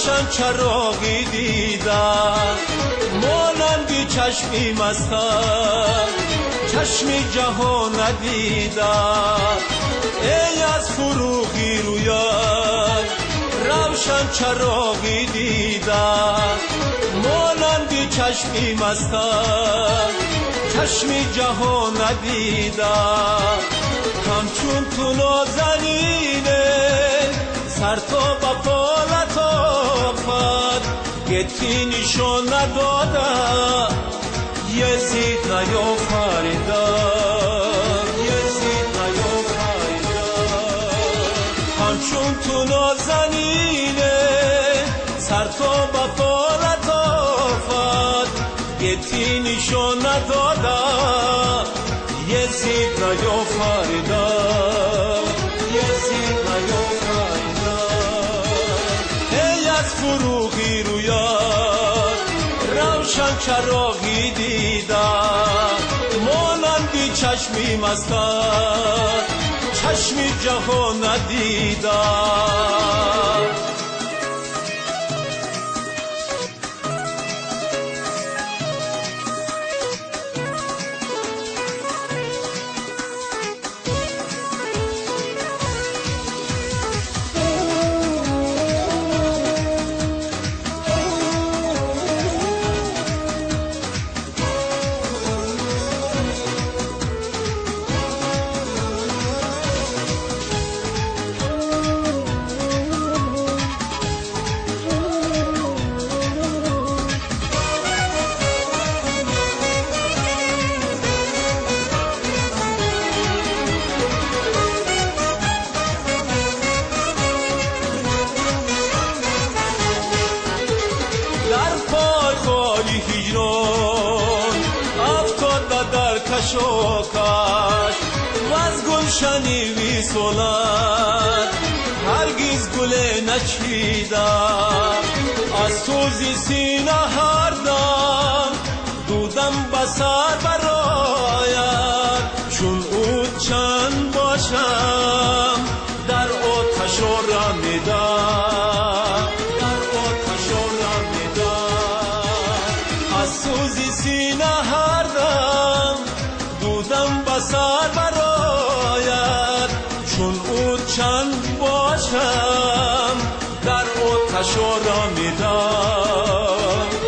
روشن چراغی دیدم مانندی چشمی مستم چشمی جهان ندیدم ای از فروغی رویت روشن چراغی دیدم مانندی چشمی مستم چشمی جهان ندیدم همچون تو نازنینه سر تا با پالت آفد گتی نشان ندادم یزید نیافریدم یزید نیافریدم همچون تو نازنینه سر تا با پالت آفد گتی نشان ندادم یزید نیافریدم یزید نیافریدم ای از فروغی رویت روشن چراغی دیدم مانندی چشمی مستم چشمی جهان ندیدم کشاکش و از گلشنی وی سولد هرگز گل نچیدم از سوزی سینه هر دم دودم بسر برایت چون او چند باشم در آتش رمیدم در آتش رمیدم از سوزی سینه هر دم دودم بسر برایت چون او چند باشم در آتش رمیدم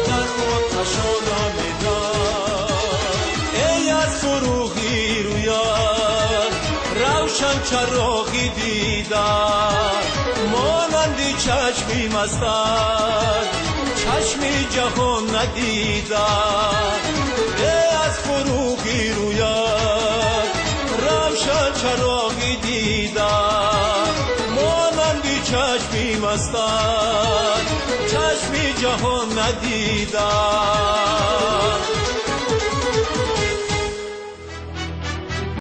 در آتش رمیدم ای از فروغی رویت روشن چراغی دیدم مانندی چشمی مستم چشمی جهان ندیدم ای از فروغی رویت روشن چراغی دیدم مانندی چشمی مستم چشمی جهان ندیدم